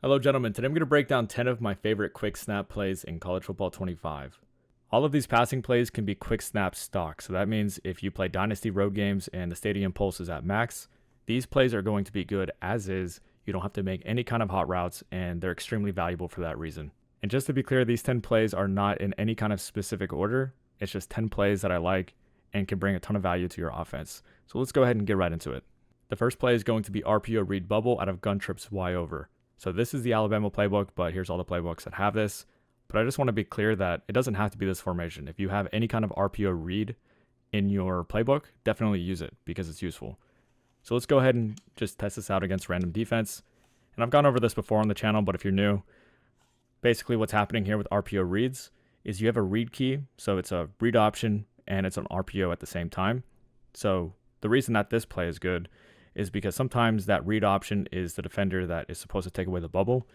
Hello, gentlemen. Today I'm going to break down 10 of my favorite quick snap plays in College Football 25. All of these passing plays can be quick snap stock, so that means if you play Dynasty road games and the stadium pulse is at max, these plays are going to be good as is. You don't have to make any kind of hot routes, and they're extremely valuable for that reason. And just to be clear, these 10 plays are not in any kind of specific order. It's just 10 plays that I like and can bring a ton of value to your offense. So let's go ahead and get right into it. The first play is going to be RPO read bubble out of gun trips Y over. So this is the Alabama playbook, but here's all the playbooks that have this. But I just want to be clear that it doesn't have to be this formation. If you have any kind of RPO read in your playbook, definitely use it because it's useful. So let's go ahead and just test this out against random defense. And I've gone over this before on the channel, but if you're new, basically what's happening here with RPO reads is you have a read key. So it's a read option and it's an RPO at the same time. So the reason that this play is good is because sometimes that read option is the defender that is supposed to take away the bubble,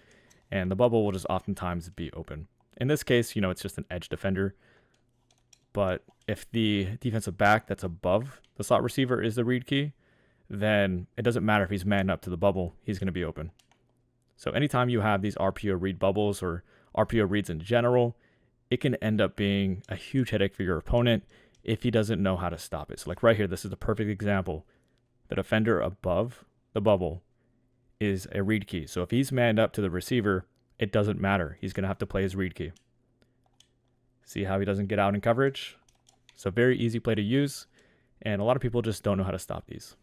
and the bubble will just oftentimes be open. In this case, it's just an edge defender. But if the defensive back that's above the slot receiver is the read key, then it doesn't matter if he's manned up to the bubble, he's going to be open. So anytime you have these RPO read bubbles or RPO reads in general, it can end up being a huge headache for your opponent if he doesn't know how to stop it. So like right here, this is the perfect example. The defender above the bubble is a read key. So if he's manned up to the receiver, it doesn't matter. He's going to have to play his read key. See how he doesn't get out in coverage? So very easy play to use, and a lot of people just don't know how to stop these.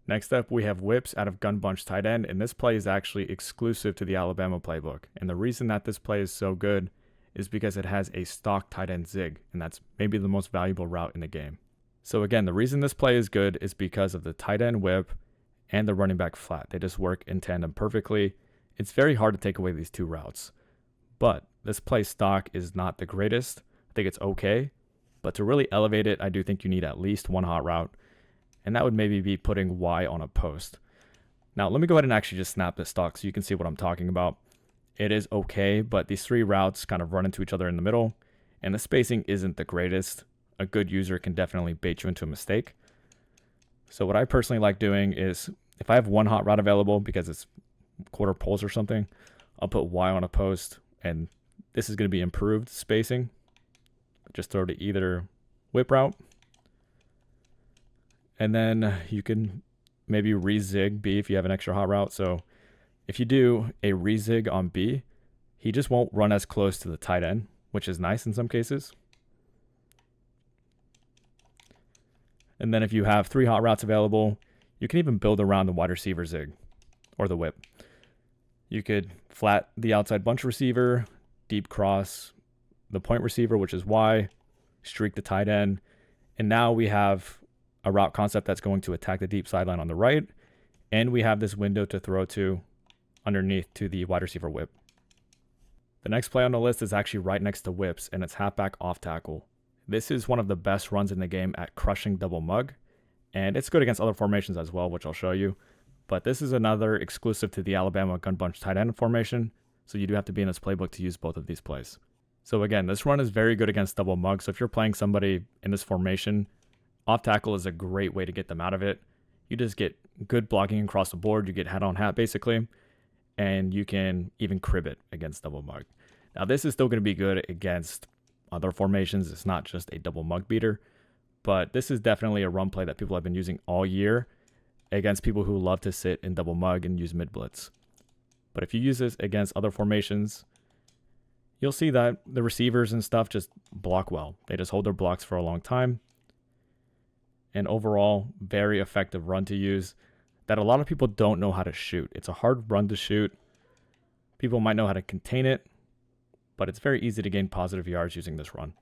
Next up, we have whips out of gun bunch tight end, and this play is actually exclusive to the Alabama playbook. And the reason that this play is so good is because it has a stock tight end zig, and that's maybe the most valuable route in the game. So again, the reason this play is good is because of the tight end whip and the running back flat. They just work in tandem perfectly. It's very hard to take away these two routes. But this play stock is not the greatest. I think it's okay. But to really elevate it, I do think you need at least one hot route. And that would maybe be putting Y on a post. Now, let me go ahead and actually just snap this stock so you can see what I'm talking about. It is okay, but these three routes kind of run into each other in the middle. And the spacing isn't the greatest. A good user can definitely bait you into a mistake. So what I personally like doing is if I have one hot route available because it's quarter poles or something, I'll put Y on a post, and this is going to be improved spacing. Just throw to either whip route. And then you can maybe re-zig B if you have an extra hot route. So if you do a re-zig on B, he just won't run as close to the tight end, which is nice in some cases. And then if you have three hot routes available, you can even build around the wide receiver zig or the whip. You could flat the outside bunch receiver, deep cross the point receiver, which is Y, streak the tight end. And now we have a route concept that's going to attack the deep sideline on the right. And we have this window to throw to underneath to the wide receiver whip. The next play on the list is actually right next to whips, and it's halfback off tackle. This is one of the best runs in the game at crushing double mug, and it's good against other formations as well, which I'll show you. But this is another exclusive to the Alabama gun bunch tight end formation, so you do have to be in this playbook to use both of these plays. So again, this run is very good against double mug, so if you're playing somebody in this formation, off tackle is a great way to get them out of it. You just get good blocking across the board, you get hat on hat basically, and you can even crib it against double mug. Now this is still going to be good against other formations. It's not just a double mug beater, but this is definitely a run play that people have been using all year against people who love to sit in double mug and use mid blitz. But if you use this against other formations, you'll see that the receivers and stuff just block well. They just hold their blocks for a long time. And overall, very effective run to use that a lot of people don't know how to shoot. It's a hard run to shoot. People might know how to contain it, but it's very easy to gain positive yards using this run.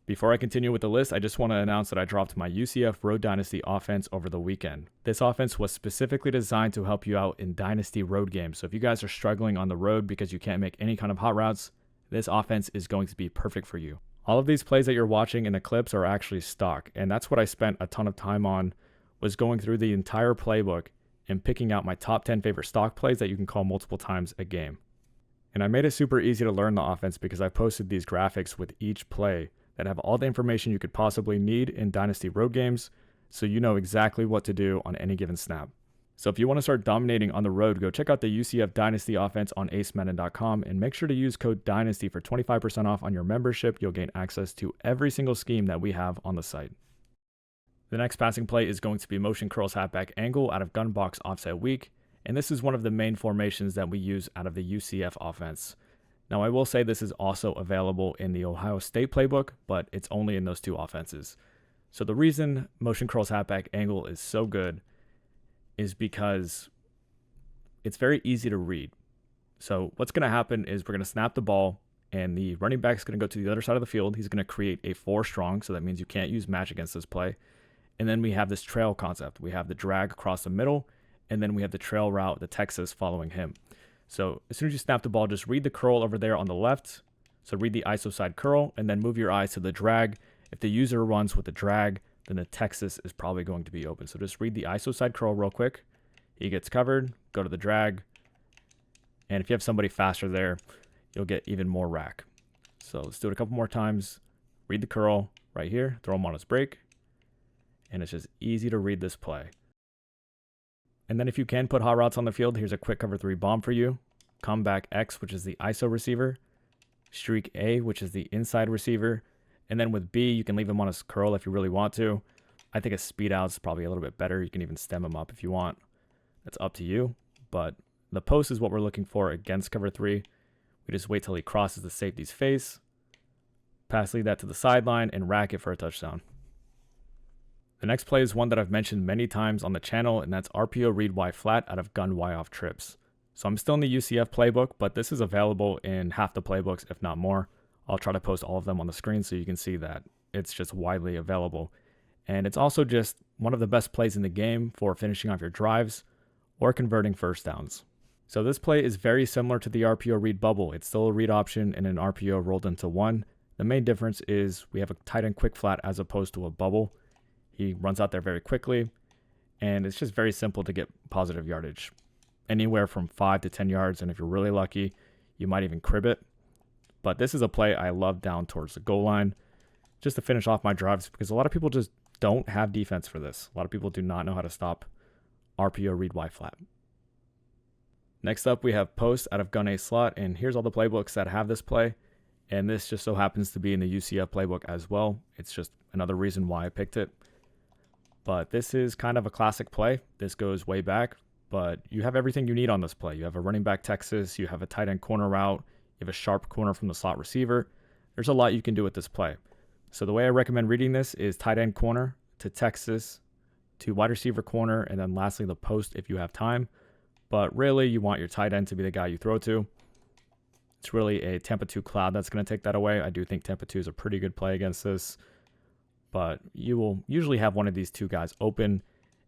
Before I continue with the list, I just want to announce that I dropped my UCF Road Dynasty offense over the weekend. This offense was specifically designed to help you out in Dynasty road games. So if you guys are struggling on the road because you can't make any kind of hot routes, this offense is going to be perfect for you. All of these plays that you're watching in the clips are actually stock, and that's what I spent a ton of time on, was going through the entire playbook and picking out my top 10 favorite stock plays that you can call multiple times a game. And I made it super easy to learn the offense because I posted these graphics with each play that have all the information you could possibly need in Dynasty road games, so you know exactly what to do on any given snap. So if you want to start dominating on the road, go check out the UCF Dynasty offense on acemadden.com and make sure to use code DYNASTY for 25% off on your membership. You'll gain access to every single scheme that we have on the site. The next passing play is going to be motion curls halfback angle out of gun box offset weak, and this is one of the main formations that we use out of the UCF offense. Now I will say this is also available in the Ohio State playbook, but it's only in those two offenses. So the reason motion curls halfback angle is so good is because it's very easy to read. So what's going to happen is we're going to snap the ball and the running back is going to go to the other side of the field. He's going to create a 4 strong, so that means you can't use match against this play. And then we have this trail concept. We have the drag across the middle, and then we have the trail route, the Texas following him. So as soon as you snap the ball, just read the curl over there on the left. So read the ISO side curl, and then move your eyes to the drag. If the user runs with the drag, then the Texas is probably going to be open. So just read the ISO side curl real quick. He gets covered, go to the drag. And if you have somebody faster there, you'll get even more rack. So let's do it a couple more times. Read the curl right here, throw him on his break. And it's just easy to read this play. And then if you can put hot routes on the field, here's a quick cover 3 bomb for you. Comeback X, which is the ISO receiver. Streak A, which is the inside receiver. And then with B, you can leave him on his curl if you really want to. I think a speed out is probably a little bit better. You can even stem him up if you want. That's up to you. But the post is what we're looking for against cover 3. We just wait till he crosses the safety's face. Pass lead that to the sideline and rack it for a touchdown. The next play is one that I've mentioned many times on the channel, and that's RPO read Y flat out of gun Y off trips. So I'm still in the UCF playbook, but this is available in half the playbooks, if not more. I'll try to post all of them on the screen so you can see that it's just widely available. And it's also just one of the best plays in the game for finishing off your drives or converting first downs. So this play is very similar to the RPO read bubble. It's still a read option and an RPO rolled into one. The main difference is we have a tight end quick flat as opposed to a bubble. He runs out there very quickly, and it's just very simple to get positive yardage. Anywhere from 5 to 10 yards, and if you're really lucky, you might even crib it. But this is a play I love down towards the goal line just to finish off my drives because a lot of people just don't have defense for this. A lot of people do not know how to stop RPO read Y flat. Next up, we have post out of gun A slot, and here's all the playbooks that have this play. And this just so happens to be in the UCF playbook as well. It's just another reason why I picked it. But this is kind of a classic play. This goes way back, but you have everything you need on this play. You have a running back Texas, you have a tight end corner route, you have a sharp corner from the slot receiver. There's a lot you can do with this play. So the way I recommend reading this is tight end corner to Texas to wide receiver corner, and then lastly the post if you have time. But really, you want your tight end to be the guy you throw to. It's really a Tampa 2 cloud that's going to take that away. I do think Tampa 2 is a pretty good play against this. But you will usually have one of these two guys open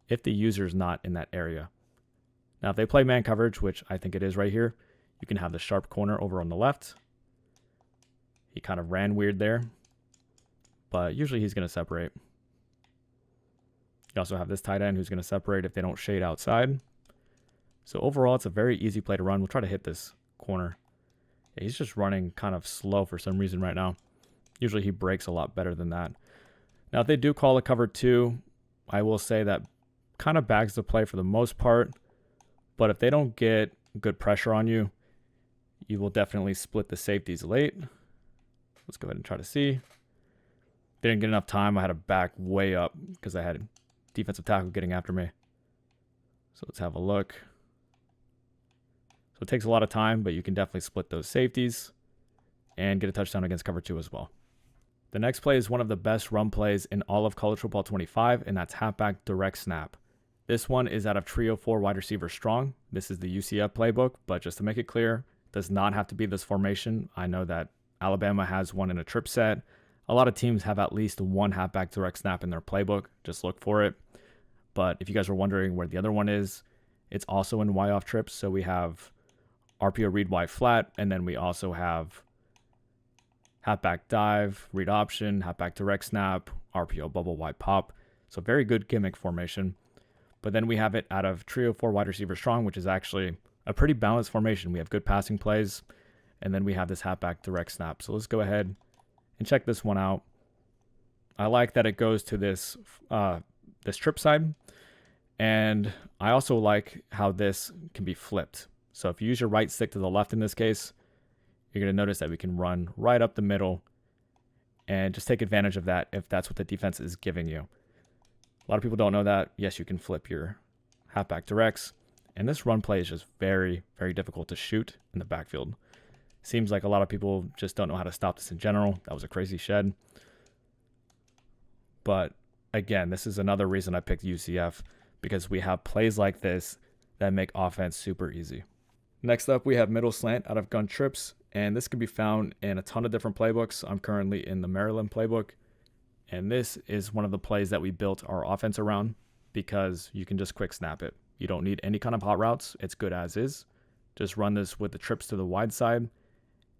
if the user is not in that area. Now, if they play man coverage, which I think it is right here, you can have the sharp corner over on the left. He kind of ran weird there, but usually he's going to separate. You also have this tight end who's going to separate if they don't shade outside. So overall, it's a very easy play to run. We'll try to hit this corner. Yeah, he's just running kind of slow for some reason right now. Usually he breaks a lot better than that. Now, if they do call a cover 2, I will say that kind of bags the play for the most part. But if they don't get good pressure on you, you will definitely split the safeties late. Let's go ahead and try to see. Didn't get enough time. I had to back way up because I had defensive tackle getting after me. So let's have a look. So it takes a lot of time, but you can definitely split those safeties and get a touchdown against cover 2 as well. The next play is one of the best run plays in all of college football 25, and that's halfback direct snap. This one is out of trio 4 wide receiver strong. This is the UCF playbook, but just to make it clear, it does not have to be this formation. I know that Alabama has one in a trip set. A lot of teams have at least one halfback direct snap in their playbook. Just look for it. But if you guys were wondering where the other one is, it's also in Y off trips. So we have RPO read Y flat, and then we also have halfback dive, read option, halfback direct snap, RPO bubble Y pop. So very good gimmick formation. But then we have it out of trio 4 wide receiver strong, which is actually a pretty balanced formation. We have good passing plays, and then we have this halfback direct snap. So let's go ahead and check this one out. I like that it goes to this this trip side, And I also like how this can be flipped. So if you use your right stick to the left in this case, you're going to notice that we can run right up the middle and just take advantage of that if that's what the defense is giving you. A lot of people don't know that. Yes, you can flip your halfback directs. And this run play is just very, very difficult to shoot in the backfield. Seems like a lot of people just don't know how to stop this in general. That was a crazy shed. But again, this is another reason I picked UCF, because we have plays like this that make offense super easy. Next up, we have middle slant out of gun trips, and this can be found in a ton of different playbooks. I'm currently in the Maryland playbook, and this is one of the plays that we built our offense around because you can just quick snap it. You don't need any kind of hot routes. It's good as is. Just run this with the trips to the wide side,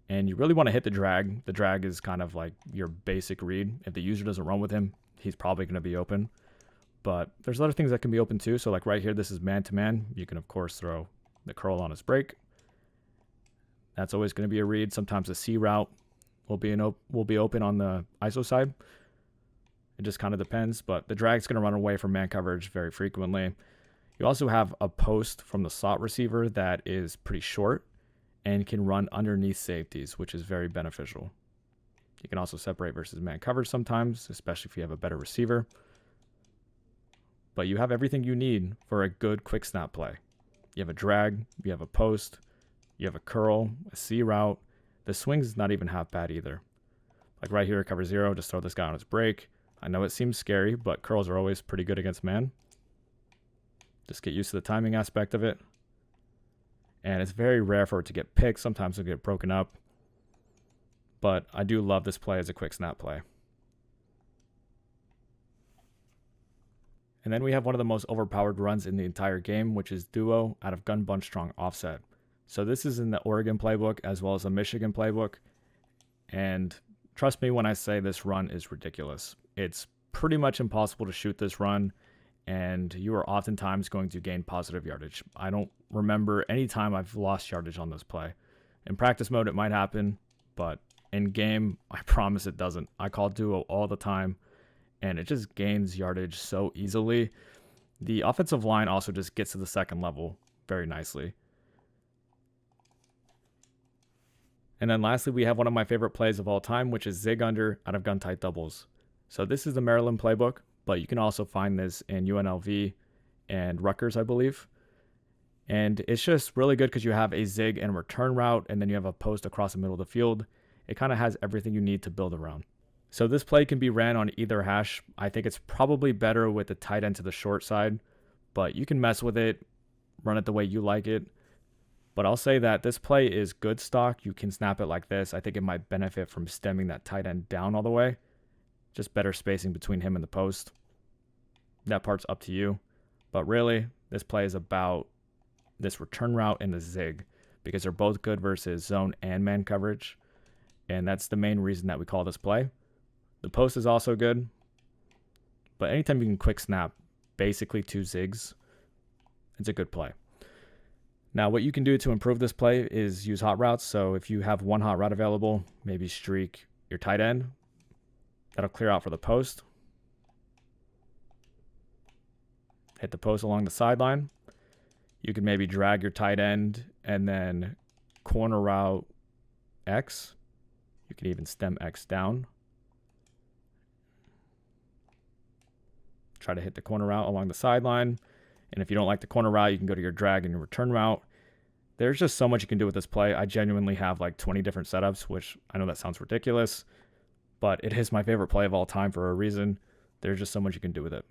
and you really want to hit the drag. The drag is kind of like your basic read. If the user doesn't run with him, he's probably going to be open. But there's other things that can be open too. So like right here, this is man-to-man. You can, of course, throw the curl on his break. That's always going to be a read. Sometimes the C route will be open on the ISO side. It just kind of depends. But the drag's going to run away from man coverage very frequently. You also have a post from the slot receiver that is pretty short and can run underneath safeties, which is very beneficial. You can also separate versus man coverage sometimes, especially if you have a better receiver. But you have everything you need for a good quick snap play. You have a drag, you have a post, you have a curl, a C route. The swing's not even half bad either. Like right here, cover zero, just throw this guy on his break. I know it seems scary, but curls are always pretty good against man. Just get used to the timing aspect of it. And it's very rare for it to get picked. Sometimes it'll get broken up. But I do love this play as a quick snap play. And then we have one of the most overpowered runs in the entire game, which is duo out of gun bunch strong offset. So this is in the Oregon playbook as well as the Michigan playbook. And trust me when I say this run is ridiculous. It's pretty much impossible to shoot this run, and you are oftentimes going to gain positive yardage. I don't remember any time I've lost yardage on this play. In practice mode, it might happen, but in game, I promise it doesn't. I call duo all the time, and it just gains yardage so easily. The offensive line also just gets to the second level very nicely. And then lastly, we have one of my favorite plays of all time, which is zig under out of gun tight doubles. So this is the Maryland playbook, but you can also find this in UNLV and Rutgers, I believe. And it's just really good because you have a zig and return route, and then you have a post across the middle of the field. It kind of has everything you need to build around. So this play can be ran on either hash. I think it's probably better with the tight end to the short side, but you can mess with it, run it the way you like it. But I'll say that this play is good stock. You can snap it like this. I think it might benefit from stemming that tight end down all the way. Just better spacing between him and the post. That part's up to you. But really, this play is about this return route and the zig, because they're both good versus zone and man coverage. And that's the main reason that we call this play. The post is also good, but anytime you can quick snap basically two zigs, it's a good play. Now, what you can do to improve this play is use hot routes. So if you have one hot route available, maybe streak your tight end. That'll clear out for the post. Hit the post along the sideline. You can maybe drag your tight end and then corner route X. You can even stem X down. Try to hit the corner route along the sideline. And if you don't like the corner route, you can go to your drag and your return route. There's just so much you can do with this play. I genuinely have like 20 different setups, which I know that sounds ridiculous, but it is my favorite play of all time for a reason. There's just so much you can do with it.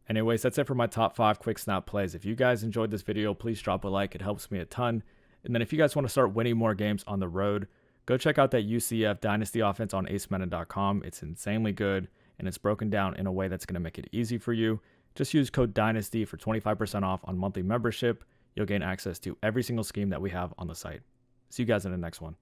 Anyways, that's it for my top 5 quick snap plays. If you guys enjoyed this video, please drop a like. It helps me a ton. And then if you guys want to start winning more games on the road, go check out that UCF Dynasty offense on acemeta.com. It's insanely good, and it's broken down in a way that's going to make it easy for you. Just use code DYNASTY for 25% off on monthly membership. You'll gain access to every single scheme that we have on the site. See you guys in the next one.